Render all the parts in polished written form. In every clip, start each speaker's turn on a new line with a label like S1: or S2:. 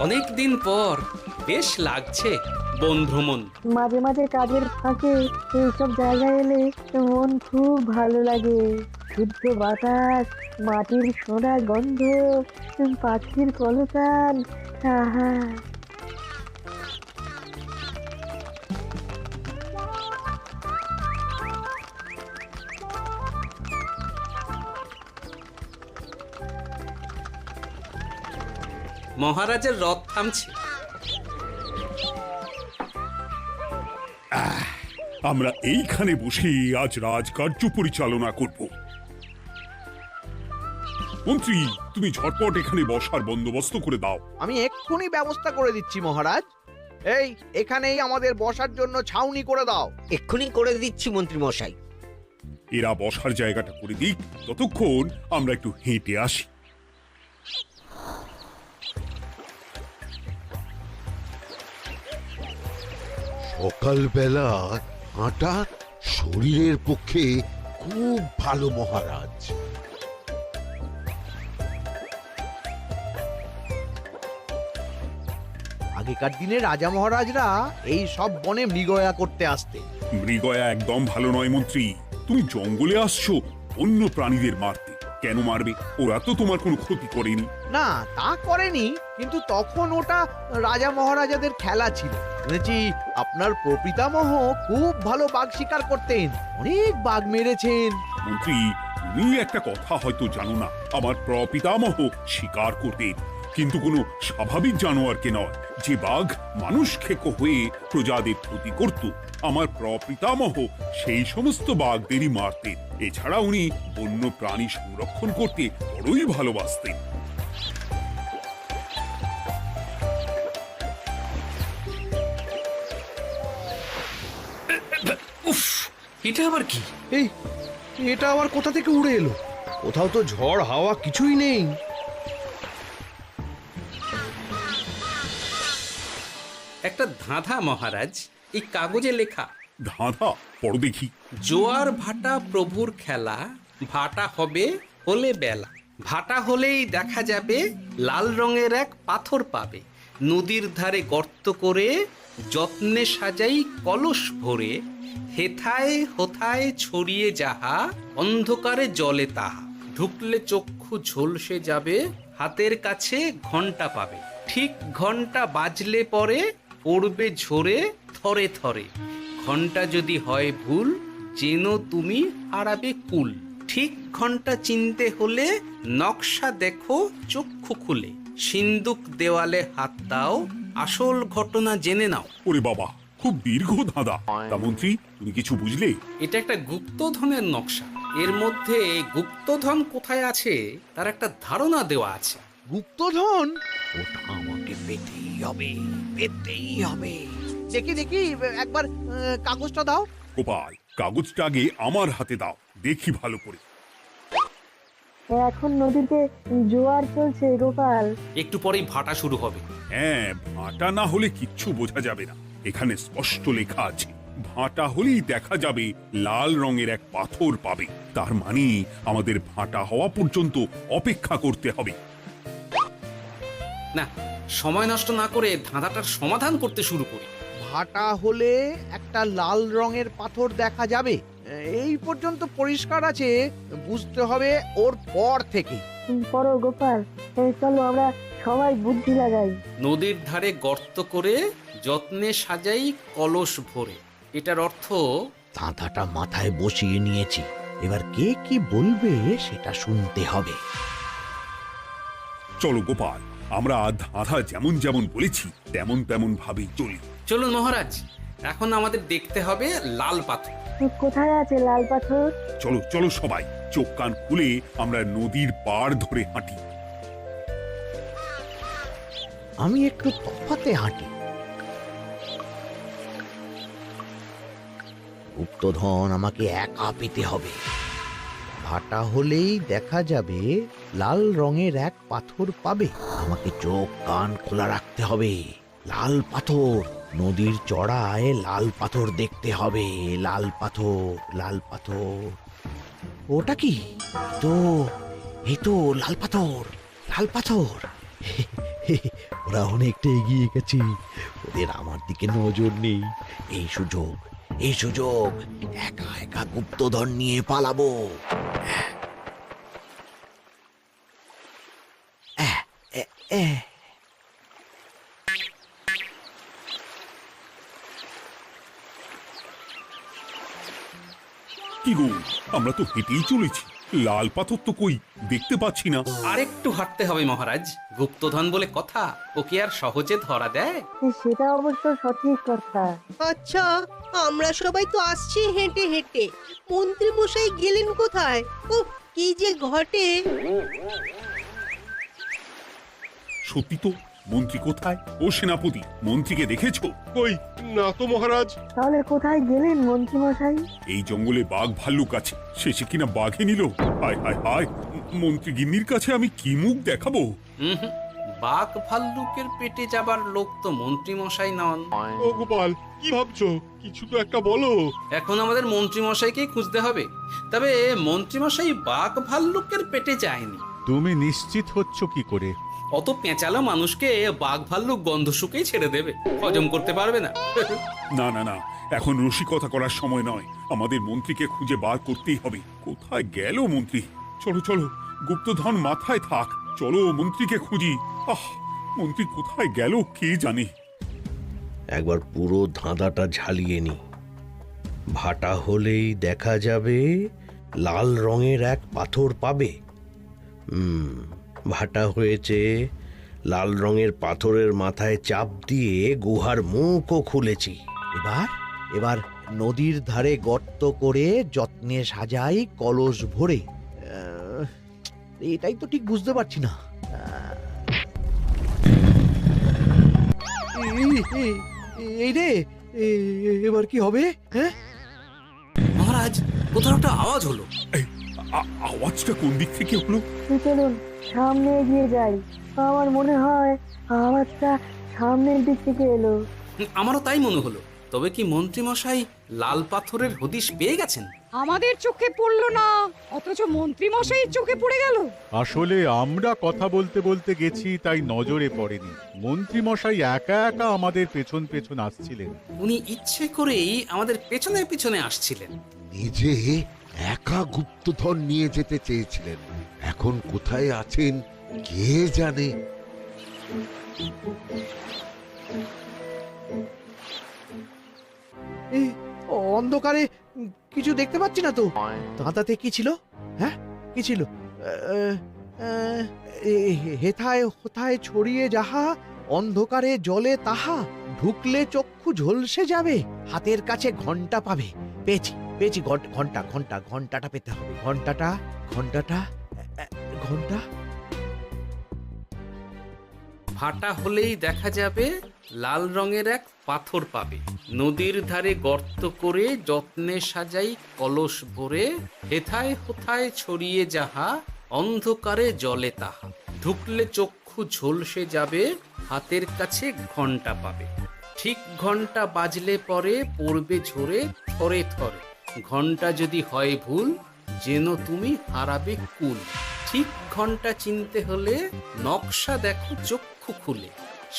S1: অনেক দিন পর বেশ লাগছে বন ভ্রমণ।
S2: মাঝে মাঝে কাজের ফাঁকে এইসব জায়গায় এলে মন খুব ভালো লাগে। শুদ্ধ বাতাস, মাটির সোনা গন্ধ, পাখির কলতান, আহা।
S1: মহারাজের রথ থামছে।
S3: আমরা এইখানে বসে আজ রাজকার্য পরিচালনা করব। মন্ত্রী, তুমি ঝটপট এখানে বসার বন্দোবস্ত করে দাও।
S4: আমি এক্ষুনি ব্যবস্থা করে দিচ্ছি মহারাজ। এই এখানেই আমাদের বসার জন্য ছাউনি করে দাও।
S5: এক্ষুনি করে দিচ্ছি মন্ত্রী মশাই।
S3: এরা বসার জায়গাটা করে দিক, ততক্ষণ আমরা একটু হেঁটে আসি।
S6: সকালবেলা হাঁটা শরীরের পক্ষে খুব ভালো মহারাজ।
S4: আগেকার দিনে রাজা মহারাজরা এই সব বনে মৃগয়া করতে আসতেন।
S3: মৃগয়া একদম ভালো নয় মন্ত্রী। তুমি জঙ্গলে আসছো অন্য প্রাণীদের মারতে। কেন মারবে? ওরা তো তোমার কোনো ক্ষতি করেনি।
S4: না, তা করেনি, কিন্তু তখন ওটা রাজা মহারাজাদের খেলা ছিল। শুনেছি আপনার প্রপিতামহ খুব ভালো বাঘ শিকার করতেন, অনেক বাঘ মেরেছেন।
S3: মন্ত্রী, তুমি একটা কথা হয়তো জানো না। আমার প্রপিতামহ শিকার করতেন, কিন্তু কোনো স্বাভাবিক জানোয়ারকে নয়, যে বাঘ মানুষ খেকো হয়ে প্রজাদের ক্ষতি করত। আমার প্রপিতামহ সেই সমস্ত বাঘদেরই মারতেন। এছাড়া উনি বন্য প্রাণী সংরক্ষণ করতে বড়ই ভালোবাসতেন।
S1: উফ, এটা আবার কি?
S4: এই এটা আবার কোথা থেকে উড়ে এলো? কোথাও তো ঝড় হাওয়া কিছুই নেই।
S1: একটা ধাঁধা মহারাজ, এই কাগজে লেখা।
S3: ধাঁধা? পড়ো দেখি।
S1: জোয়ার ভাটা প্রভুর খেলা, ভাটা হবে হলে বেলা, ভাটা হলেই দেখা যাবে লাল রঙের এক পাথর পাবে, নদীর ধারে গর্ত করে যত্নে সাজাই কলস ভরে, হেথায় হোথায় ছড়িয়ে যাহা অন্ধকারে জলে তাহা, ঢুকলে চক্ষু ঝলসে যাবে, হাতের কাছে ঘন্টা পাবে, ঠিক ঘন্টা বাজলে পরে পড়বে ঝরে থরে থরে, ঘন্টা যদি হয় ভুল যেন তুমি হারাবে কুল, ঠিক ঘন্টা চিনতে হলে নকশা দেখো চক্ষু খুলে, সিন্দুক দেওয়ালে হাত দাও আসল ঘটনা জেনে নাও।
S3: ওরে বাবা, খুব দীর্ঘ ধাঁধা। তা মন্ত্রী, তুমি কিছু বুঝলে?
S1: এটা একটা গুপ্তধনের নকশা। এর মধ্যে গুপ্তধন কোথায় আছে তার একটা ধারণা দেওয়া আছে।
S4: গুপ্তধন? ওটা আমাকে পেতেই হবে, পেতেই হবে। দেখি দেখি একবার কাগজটা দাও।
S3: গোপাল, কাগজটা আগে আমার হাতে দাও, দেখি ভালো করে।
S2: এখন নদীতে জোয়ার চলছে গোপাল।
S1: একটু পরেই ভাটা শুরু হবে।
S3: হ্যাঁ, ভাটা না হলে কিচ্ছু বোঝা যাবে না। এখানে স্পষ্ট লেখা আছে, ভাটা হলেই দেখা যাবে লাল রঙের এক পাথর পাবে। তার মানে আমাদের ভাটা হওয়া পর্যন্ত অপেক্ষা করতে হবে।
S1: না, সময় নষ্ট না করে ধাঁধাটার সমাধান করতে শুরু করি।
S4: ভাটা হলে একটা লাল রঙের পাথর দেখা যাবে, এই পর্যন্ত পরিষ্কার আছে। বুঝতে হবে ওর পর থেকে।
S2: পড়ো গোপাল, চলো আমরা সবাই বুদ্ধি লাগাই।
S1: নদীর ধারে গর্ত করে যত্নে সাজাই কলস ভরে। এটার অর্থ
S4: ধাঁধাটা মাথায় বসিয়ে নিয়েছি, এবার কে কি বলবে সেটা শুনতে হবে।
S3: চলো গোপাল, আমরা ধাঁধা যেমন যেমন বলেছি তেমন তেমন ভাবেই চলি।
S1: চলুন মহারাজ, এখন আমাদের দেখতে হবে লাল পাথর।
S2: কোথায় আছে লাল পাথর?
S3: চলো চলো সবাই, চোখ কান খুলে আমরা নদীর পাড় ধরে হাঁটি।
S4: আমি একটু তফাতে হাঁটি। গুপ্তধন আমাকে একা পেতে হবে। ভাটা হলেই দেখা যাবে লাল রঙের এক পাথর পাবে। আমাকে চোখ কান খোলা রাখতে হবে। লাল পাথর, নদীর চড়ায় লাল পাথর দেখতে হবে। লাল পাথর, লাল পাথর। ওটা কি? এই তো লাল পাথর, লাল পাথর। আমরা অনেকটা এগিয়ে গেছি, ওদের আমার দিকে নজর নেই। এই সুযোগ, এই সুযোগ, একা একা গুপ্তধন নিয়ে পালাবো। আহ, এ, এ।
S3: কি গো, আমরা তো হেঁটেই চলেছি, লাল পাথর তো কই দেখতে পাচ্ছি না।
S1: আরেকটু হাঁটতে হবে মহারাজ, গুপ্তধন বলে কথা, ওকে আর সহজে ধরা দেয়?
S2: সেটা অবশ্য সঠিক কথা।
S5: আচ্ছা, আমরা সবাই তো আসছি হেঁটে হেঁটে, মন্ত্রী মশাই গেলেন কোথায়? ও কি যে ঘটে!
S3: সত্যি তো, মন্ত্রী কোথায়? ও সেনাপতি, মন্ত্রীকে দেখেছো?
S7: কই না তো মহারাজ।
S2: তাহলে কোথায় গেলেন মন্ত্রী মশাই?
S3: এই জঙ্গলে বাঘ ভাল্লুক আছে, শেষে কিনা বাঘে নিল। হায় হায় হায়, মন্ত্রী গিন্নির কাছে আমি কি মুখ দেখাবো?
S1: হুম, বাঘ ভাল্লুকের পেটে যাবার লোক তো মন্ত্রী মশাই নন।
S7: ও গোপাল, কি ভাবছো? কিছু তো একটা বলো।
S1: এখন আমাদের মন্ত্রী মশাইকেই খুঁজতে হবে। তবে মন্ত্রী মশাই বাঘ ভাল্লুকের পেটে যায়নি।
S8: তুমি নিশ্চিত হচ্ছ কি করে?
S1: অত পেঁচালো মানুষকে বাঘ ভাল্লুক গন্ধ শুকেই ছেড়ে দেবে, হজম করতে পারবে না।
S3: না না না, এখন রসিকতা করার সময় নয়, আমাদের মন্ত্রীকে খুঁজে বার করতেই হবে। কোথায় গেল মন্ত্রী? চলো চলো, গুপ্তধন মাথায় থাক, চলো মন্ত্রীকে খুঁজি। আহ, মন্ত্রী কোথায় গেল কে জানে।
S4: একবার পুরো ধাঁধাটা ঝালিয়ে নি। ভাটা হলেই দেখা যাবে লাল রঙের এক পাথর পাবে। ভাটা হয়েছে, লাল রঙের পাথরের মাথায় চাপ দিয়ে গুহার মুখও খুলেছি। এবার এবার নদীর ধারে গর্ত করে যত্নে সাজাই কলস ভরে। এটাই তো ঠিক বুঝতে পারছি না। এই রে, এবার কি হবে? হ্যাঁ,
S1: মহারাজ, কোথাও একটা আওয়াজ হলো।
S3: এই, আওয়াজটা কোন দিক থেকে হলো?
S2: চলুন সামনে এগিয়ে যাই। আমার মনে হয় আওয়াজটা সামনের দিক থেকে এলো।
S1: আমারও তাই মনে হলো। তবে কি মন্ত্রী মশাই লাল পাথরের হদিশ পেয়ে গেছেন?
S9: আমাদের চোখে পড়লো না, অথচ মন্ত্রী মশাইয়ের চোখে পড়ে গেল।
S8: আসলে আমরা কথা বলতে বলতে গেছি, তাই নজরে পড়েনি। মন্ত্রী মশাই একা একা আমাদের পেছন পেছন আসছিলেন।
S1: উনি ইচ্ছে করেই আমাদের পেছনে পেছনে আসছিলেন।
S6: নিজে একা গুপ্তধন নিয়ে যেতে চেয়েছিলেন, এখন কোথায় আছেন কে জানে।
S4: অন্ধকারে কিছু দেখতে পাচ্ছি না তো। ধাঁধাতে কি ছিল? হ্যাঁ, কি ছিল? হেথায় হোথায় ছড়িয়ে যাহা, অন্ধকারে জলে তাহা, ঢুকলে চক্ষু ঝলসে যাবে, হাতের কাছে ঘন্টা পাবে। পেয়েছি পেয়েছি, ঘন্টা ঘন্টা ঘন্টাটা পেতে হবে। ঘন্টাটা ঘন্টাটা ঘন্টা।
S1: ভাটা হলেই দেখা যাবে লাল রঙের এক পাথর পাবে, নদীর ধারে গর্ত করে যত্নে সাজাই কলস ভরে, হেথায় হোথায় ছড়িয়ে যাহা, অন্ধকারে জলে তাহা, ঢুকলে চক্ষু ঝলসে যাবে, হাতের কাছে ঘন্টা পাবে। ঠিক ঘন্টা বাজলে পরে পড়বে ঝরে থরে থরে, ঘন্টা যদি হয় ভুল যেন তুমি হারাবে কুল। ঠিক ঘন্টা চিনতে হলে নকশা দেখো চক্ষু খুলে,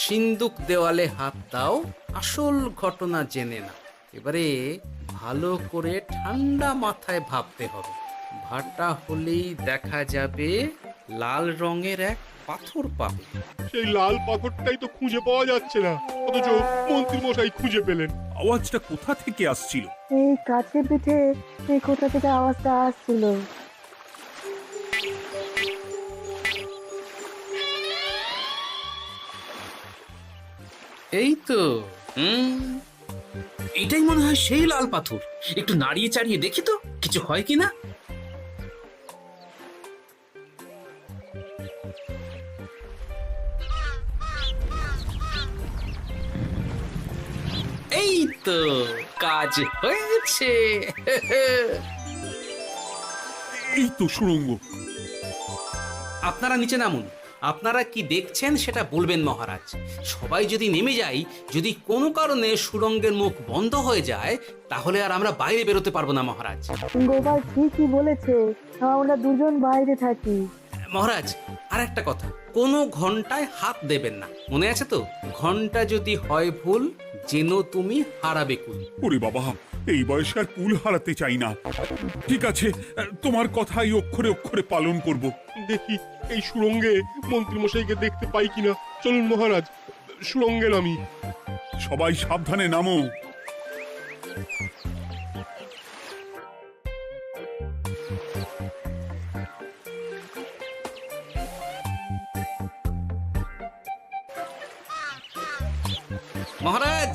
S1: সিন্দুক দেওয়ালে হাত দাও, আসল ঘটনা জেনে না। এবারে ভালো করে ঠান্ডা মাথায় ভাবতে হবে। ভাটা হলেই দেখা যাবে লাল রঙের এক পাথর পাবে।
S7: সেই লাল পাথরটাই তো খুঁজে পাওয়া যাচ্ছে না, অথচ মন্ত্রী মশাই খুঁজে পেলেন।
S3: আওয়াজটা কোথা থেকে আসছিল?
S2: এই কাছে পিঠে এই কোথা থেকে আওয়াজটা আসছিল।
S1: এই তো, এটাই মনে হয় সেই লাল পাথর। একটু নাড়িয়ে চাড়িয়ে দেখি তো কিছু হয় কিনা। এই তো, কাজ হয়েছে।
S3: এই তো সুড়ঙ্গ।
S1: আপনারা নিচে নামুন। আপনারা কি দেখছেন সেটা বলবেন মহারাজ। সবাই যদি নেমে যাই, যদি কোনো কারণে সুড়ঙ্গের মুখ বন্ধ হয়ে যায়, তাহলে আর আমরা বাইরে বেরোতে পারবো না মহারাজ।
S2: গোপাল ঠিকই বলেছে, আমরা দুজন বাইরে থাকি।
S1: মহারাজ আর একটা কথা, কোনো ঘন্টায় হাত দেবেন না, মনে আছে তো? ঘন্টা যদি হয় ভুল, যেন তুমি হারাবে কুল।
S3: ওরে বাবা, এই বয়সে আর কুল হারাতে চাই না। ঠিক আছে, তোমার কথাই অক্ষরে অক্ষরে পালন করব।
S7: দেখি এই সুরঙ্গে মন্ত্রীমশাইকে দেখতে পাই কিনা। চলুন মহারাজ, সুরঙ্গে নামি।
S3: সবাই সাবধানে নামো।
S1: মহারাজ,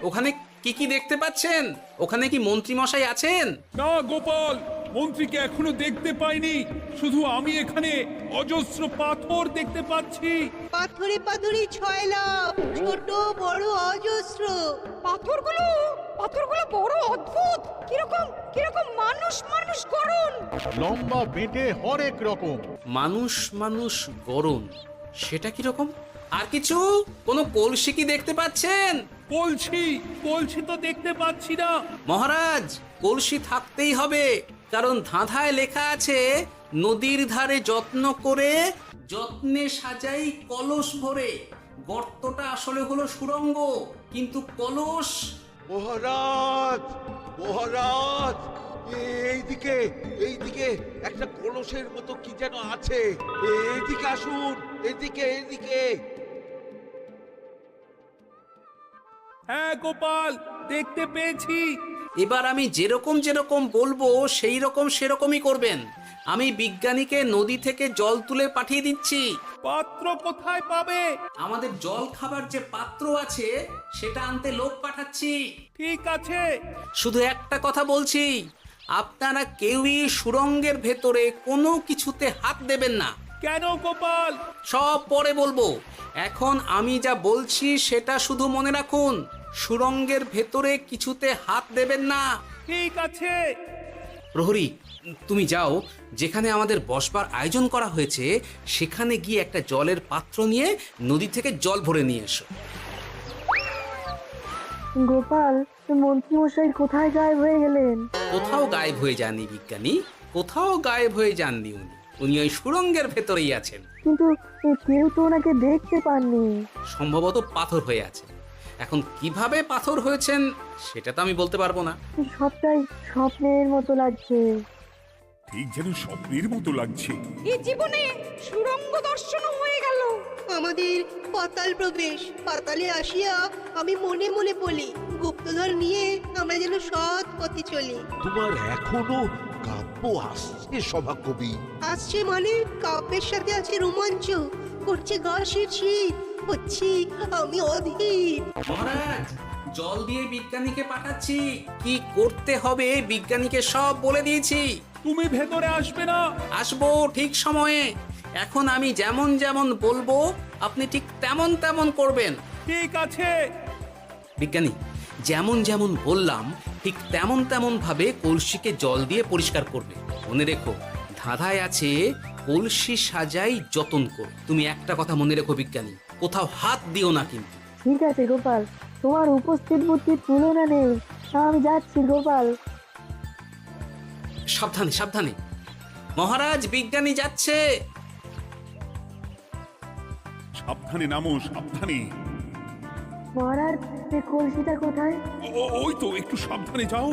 S1: ওখানে কি কি দেখতে পাচ্ছেন? ওখানে কি মন্ত্রী মশাই আছেন?
S3: না গোপাল, মন্ত্রীকে এখনো দেখতে পাইনি। শুধু আমি এখানে অজস্র পাথর দেখতে পাচ্ছি।
S5: পাথরে পাথরে ছয়লা, ছোট বড় অজস্র।
S9: পাথরগুলো বড় অদ্ভুত, কিরকম কিরকম মানুষ মানুষ গড়ন।
S8: লম্বা বেঁটে হরেক রকম।
S1: মানুষ মানুষ গরম, সেটা কি রকম? আর কিছু? কোনো কলসি কি দেখতে পাচ্ছেন?
S3: কলসি তো দেখতে পাচ্ছি না।
S1: মহারাজ, কলসি থাকতেই হবে, কারণ ধাঁধায় লেখা আছে নদীর ধারে যত্ন করে যত্নে সাজাই কলস ভরে। গর্তটা আসলে হলো সুড়ঙ্গ, কিন্তু কলস।
S6: মহারাজ, মহারাজ, এইদিকে এইদিকে একটা কলসের মতো কি যেন আছে। এইদিকে আসুন, এদিকে এদিকে।
S3: হ্যাঁ গোপাল, দেখতে পেয়েছি।
S1: এবার আমি যেরকম যেরকম বলবো সেই রকম সেরকমই করবেন। আমি বিজ্ঞানীকে নদী থেকে জল তুলে পাঠিয়ে দিচ্ছি।
S3: পাত্র কোথায় পাবে?
S1: আমাদের জল খাবার যে পাত্র আছে সেটা আনতে লোক পাঠাচ্ছি।
S3: ঠিক আছে।
S1: শুধু একটা কথা বলছি, আপনারা কেউই সুড়ঙ্গের ভেতরে কোনো কিছুতে হাত দেবেন না।
S3: কেন গোপাল?
S1: সব পরে বলবো, এখন আমি যা বলছি সেটা শুধু মনে রাখুন। সুড়ঙ্গের ভেতরে কিছুতে হাত দেবেন না।
S3: ঠিক আছে।
S1: প্রহরী, তুমি যাও, যেখানে আমাদের বসবার আয়োজন করা হয়েছে সেখানে গিয়ে একটা জলের পাত্র নিয়ে নদী থেকে জল ভরে নিয়ে এসো।
S2: গোপাল, মন্ত্রী মশাই কোথায় গায়েব হয়ে গেলেন?
S1: কোথাও গায়েব হয়ে যাননি বিজ্ঞানী, কোথাও গায়েব হয়ে যাননি উনি ওই সুড়ঙ্গের ভেতরেই আছেন।
S2: কিন্তু কেউ তো ওনাকে দেখতে পাননি।
S1: সম্ভবত পাথর হয়ে আছে। এখন কিভাবে পাথর হয়েছেন সেটা তো আমি বলতে পারবো না।
S2: সবটাই স্বপ্নের মতো লাগছে।
S3: ঠিক যেন স্বপ্নের মতো লাগছে।
S9: এই জীবনে সুরঙ্গ দর্শন হয়ে গেল।
S5: আমাদের পাতাল প্রবেশ। পাতালে আসিয়া আমি মনে মনে বলি, গুপ্তধর নিয়ে আমরা যেন সৎ পথে চলি।
S6: তোমার এখনো কাব্য আসছে সভাকবি?
S5: আসছে মানে কাব্যের সাথে আছে রোমাঞ্চ, করছে গা শীত, হচ্ছি আমি অধীর।
S1: মহারাজ, জল দিয়ে বিজ্ঞানীকে পাঠাচ্ছি। কি করতে হবে বিজ্ঞানীকে সব বলে দিয়েছি।
S3: তুমি ভেতরে আসবে না?
S1: আসবো ঠিক সময়ে। এখন আমি যেমন যেমন বলবো আপনি ঠিক তেমন তেমন করবেন।
S3: ঠিক আছে।
S1: বিজ্ঞানী, যেমন যেমন বললাম ঠিক তেমন তেমন ভাবে কলসিকে জল দিয়ে পরিষ্কার করবে। মনে রেখো, ধাঁধায় আছে কলসি সাজাই যতন কর। তুমি একটা কথা মনে রেখো বিজ্ঞানী, কোথাও হাত দিও না কিন্তু।
S2: ঠিক আছে গোপাল, তোমার উপস্থিত বুদ্ধির তুলনা নেই। আমি যাচ্ছি গোপাল।
S1: সাবধানে সাবধানে। মহারাজ, বিজ্ঞানী যাচ্ছে।
S3: সাবধানে নামো, সাবধানে।
S2: মহারাজ, এই কলসিটা কোথায়?
S3: ওই তো, একটু সাবধানে যাও।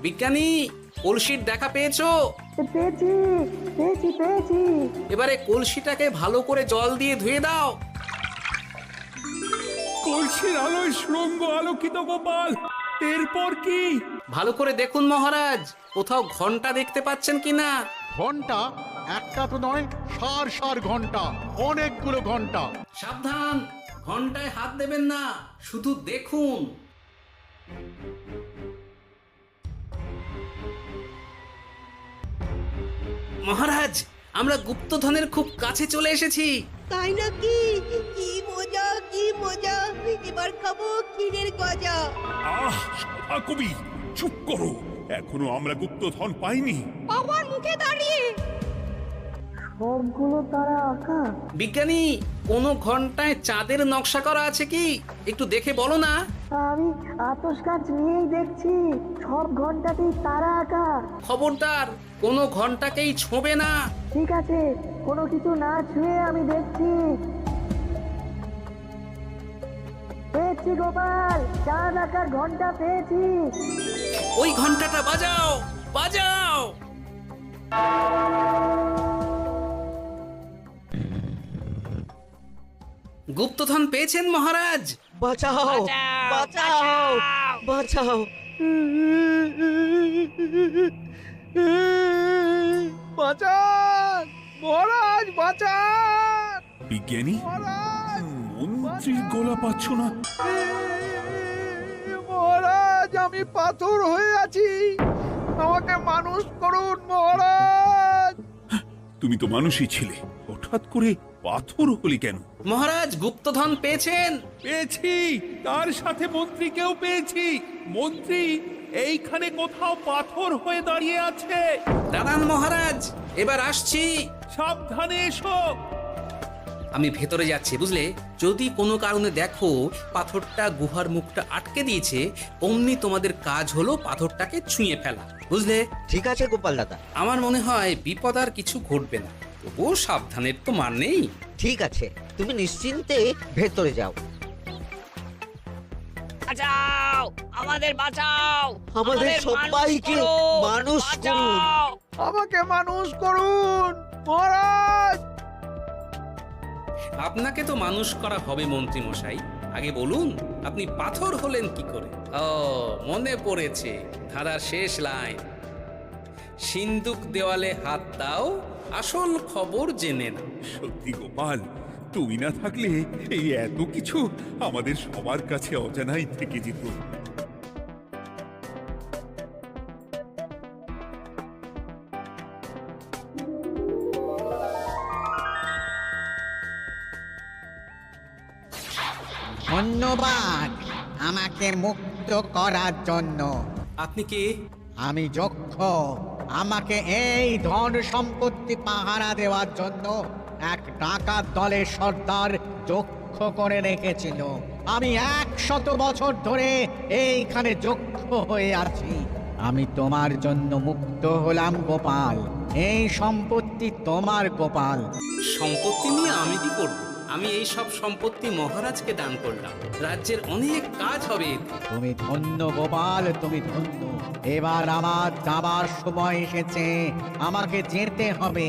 S1: বিজ্ঞানী, কলসির দেখা পেয়েছো?
S2: পেয়েছি পেয়েছি পেয়েছি।
S1: এবারে কলসিটাকে ভালো করে জল দিয়ে ধুয়ে দাও।
S3: কলসির আলোয় সুড়ঙ্গ আলোকিত গোপাল। এরপর কি?
S1: ভালো করে দেখুন মহারাজ, কোথাও ঘন্টা দেখতে পাচ্ছেন কিনা।
S8: ঘন্টা? একটা তো নয়, সার সার ঘন্টা, অনেকগুলো ঘন্টা।
S1: সাবধান, ঘন্টায় হাত দেবেন না, শুধু দেখুন। মহারাজ, আমরা গুপ্তধনের খুব কাছে চলে এসেছি।
S5: তাই নাকি? কি মজা কি মজা, এবার খাবো ক্ষীরের গজা।
S3: আহ, সভাকবি চুপ করো, এখনো আমরা গুপ্তধন পাইনি।
S9: বাবার মুখে দাঁড়িয়ে
S2: সবগুলো তারা আঁকা।
S1: বিজ্ঞানী, কোনো ঘন্টায় চাঁদের নকশা করা আছে কি? একটু দেখে বলো না।
S2: আমি আতস কাজ নিয়েই দেখছি, সব ঘন্টাতেই তারা আঁকা।
S1: খবরদার, কোনো ঘন্টাকেই ছোঁবে না।
S2: ঠিক আছে, কোনো কিছু না ছুঁয়ে আমি দেখছি। পেয়েছি গোপাল, চাঁদ আঁকার ঘন্টা পেয়েছি।
S1: ওই ঘন্টাটা বাজাও, বাজাও। গুপ্তধন পেয়েছেন মহারাজ?
S10: বাঁচাও, বাঁচাও, বাঁচাও।
S8: বাঁচান মহারাজ, বাঁচান
S3: বিজ্ঞানী,
S8: মহারাজ,
S3: মন্ত্রীর গলা পাচ্ছ না?
S8: মহারাজ, আমি পাথর হয়ে আছি, আমাকে মানুষ করুন মহারাজ।
S3: তুমি তো মানুষই ছিলে, হঠাৎ করে পাথর হলি কেন?
S1: মহারাজ, গুপ্তধন পেয়েছেন?
S3: পেয়েছি, তার সাথে মন্ত্রীকেও পেয়েছি। মন্ত্রী এইখানে কোথাও পাথর হয়ে দাঁড়িয়ে আছে।
S1: দাঁড়ান মহারাজ, এবার আসছি।
S3: সাবধানে এসো।
S1: আমি ভেতরে যাচ্ছি, বুঝলে? যদি কোনো কারণে দেখো পাথরটা গুহার মুখটা আটকে দিয়েছে, অমনি তোমাদের কাজ হলো পাথরটাকে ছুঁয়ে ফেলা, বুঝলে?
S10: ঠিক আছে গোপাল দাদা।
S1: আমার মনে হয় বিপদ আর কিছু ঘটবে না, তবুও সাবধানের তো মান নেই।
S10: ঠিক আছে, তুমি নিশ্চিন্তে ভেতরে যাও।
S9: বাঁচাও, আমাদের বাঁচাও,
S10: আমাদের সবাইকে মানুষ করুন।
S8: আমাকে মানুষ করুন মহারাজ।
S1: আপনাকে তো মানুষ করা হবে মন্ত্রী মশাই। আগে বলুন, আপনি পাথর হলেন কি করে? ও, মনে পড়েছে ধারার শেষ লাইন, সিন্দুক দেওয়ালে হাত দাও, আসল খবর জেনে না।
S3: সত্যি গোপাল, তুমি না থাকলে এই এত কিছু আমাদের সবার কাছে অজানাই থেকে যেত।
S11: ধন্যবাদ আমাকে মুক্ত করার জন্য।
S1: আপনি কে?
S11: আমি যক্ষ। আমাকে এই ধন সম্পত্তি পাহারা দেওয়ার জন্য এক ডাকাত দলের সর্দার যক্ষ করে রেখেছিল। আমি 100 বছর ধরে এইখানে যক্ষ হয়ে আছি। আমি তোমার জন্য মুক্ত হলাম গোপাল। এই সম্পত্তি তোমার গোপাল।
S1: সম্পত্তি নিয়ে আমি কি করব? আমি এই সব সম্পত্তি মহারাজকে দান করলাম, রাজ্যের অনেক কাজ হবে এতে।
S11: তুমি ধন্য গোপাল, তুমি ধন্য। এবার আমার যাবার সময় এসেছে, আমাকে যেতে হবে।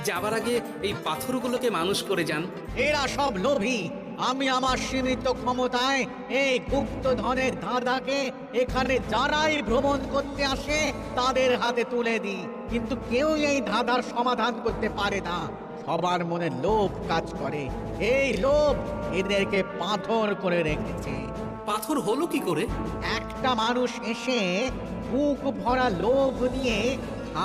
S1: যাবার আগে এই পাথরগুলোকে মানুষ করে যান।
S11: এরা সব লোভী। আমি আমার সীমিত ক্ষমতায় এই গুপ্তধনের ধাঁধাকে এখানে যারাই ভ্রমণ করতে আসে তাদের হাতে তুলে দিই, কিন্তু কেউ এই ধাঁধার সমাধান করতে পারে না। সবার মনে লোভ কাজ করে, এই লোভ এদেরকে পাথর করে রেখেছে।
S1: পাথর হলো কি করে?
S11: একটা মানুষ এসে বুক ভরা লোভ নিয়ে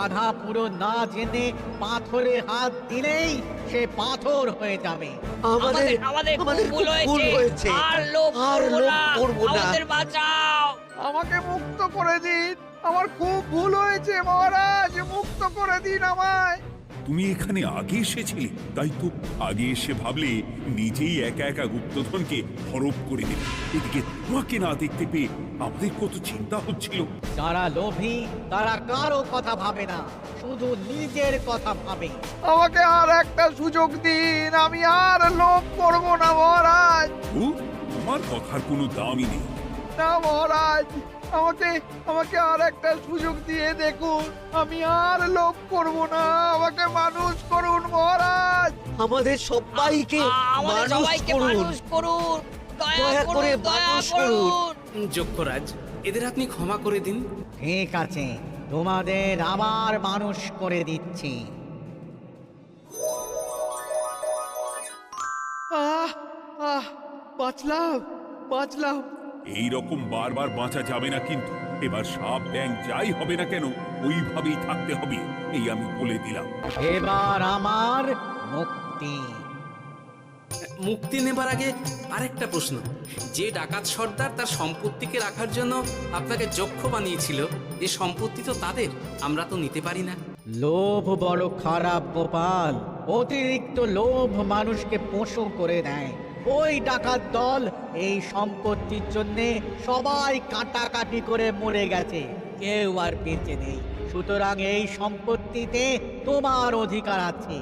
S11: আধা পুরো না জেনে পাথরে হাত দিলেই সে পাথর হয়ে যাবে।
S10: আমাদের
S9: আমাদের
S10: আমাদের
S9: ভুল
S10: ভুল হয়েছে,
S9: আর লোভ
S10: আর
S9: করবো
S10: লোভ
S9: না,
S10: করবো না।
S9: আমাদের বাঁচাও।
S8: আমাকে মুক্ত করে দিন, আমার খুব ভুল হয়েছে মহারাজ, মুক্ত করে দিন আমায়।
S3: তুমি এখানে আগে এসেছিলে, তাই তো আগে এসে ভাবলে নিজেই একা একা গুপ্তধনকে হরপ করে দেবে। এদিকে তোমাকে না দেখতে পেয়ে আমাদের কত চিন্তা হচ্ছিল।
S11: যারা লোভী তারা কারো কথা ভাবে না, শুধু নিজের কথা ভাবে।
S8: আমাকে আর একটা সুযোগ দিন, আমি আর লোভ করব না মহারাজ।
S3: ও, তোমার কথার কোনো দামই নেই।
S8: না মহারাজ, আমাকে আমাকে আর একটা সুযোগ দিয়ে দেখুন, আমি আর লোভ করব না, আমাকে মানুষ করুন মহারাজ।
S10: আমাদের সবাইকে
S9: আমাদের
S10: মানুষ
S9: সবাইকে
S10: করুন।
S9: মানুষ করুন,
S10: দয়া
S9: দয়া
S10: করে
S9: করুন, দয়া
S10: মানুষ করুন।
S9: করুন।
S1: যক্ষরাজ, এদের আপনি ক্ষমা করে দিন।
S11: ঠিক আছে, তোমাদের আবার মানুষ করে দিচ্ছি।
S8: বাঁচলাম, বাঁচলাম।
S3: এই রকম বারবার বাঁচা যাবে না, কিন্তু এবার সাপ ব্যাং যাই হবে না কেন ওইভাবেই থাকতে হবে, এই আমি বলে দিলাম।
S11: এবার আমার মুক্তি।
S1: মুক্তি নেবার আগে আরেকটা প্রশ্ন, যে ডাকাত সর্দার তার সম্পত্তিকে রাখার জন্য আপনাকে যক্ষ বানিয়েছিল, এই সম্পত্তি তো তাদের, আমরা তো নিতে পারি না।
S11: লোভ বড় খারাপ গোপাল। অতিরিক্ত লোভ মানুষকে পশু করে দেয়। ওই ডাকাত দল এই সম্পত্তির জন্য সবাই কাটাকাটি করে মরে গেছে, কেউ আর বেঁচে নেই। সুতরাং এই সম্পত্তিতে তোমার অধিকার আছে,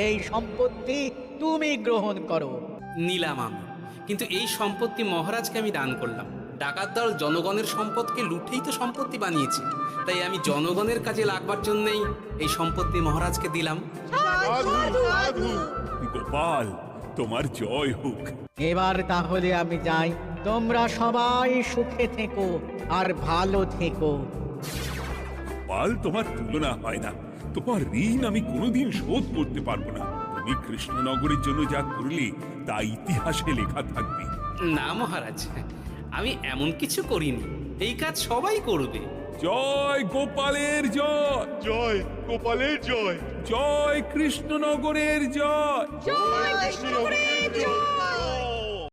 S11: এই সম্পত্তি তুমি গ্রহণ করো।
S1: নিলাম আমি, কিন্তু এই সম্পত্তি মহারাজকে আমি দান করলাম। ডাকাত দল জনগণের সম্পদকে লুঠেই তো সম্পত্তি বানিয়েছে, তাই আমি জনগণের কাজে লাগবার জন্যই এই সম্পত্তি মহারাজকে দিলাম।
S5: সাধু সাধু
S3: গোপাল, তোমার জয় হোক।
S11: এবার তাহলে আমি যাই, তোমরা সবাই সুখে থেকো আর ভালো থেকো।
S3: গোপাল, তোমার তুলনা হয় না। তোমার ঋণ আমি কোনোদিন শোধ করতে পারবো না। তুমি কৃষ্ণনগরের জন্য যা করলে তা ইতিহাসে লেখা থাকবে।
S1: না মহারাজ, আমি এমন কিছু করিনি, এই কাজ সবাই করবে।
S3: জয় গোপালের জয়,
S7: জয় গোপালের জয়,
S3: জয় কৃষ্ণনগরের জয়।
S9: জয় কৃষ্ণনগরের জয়।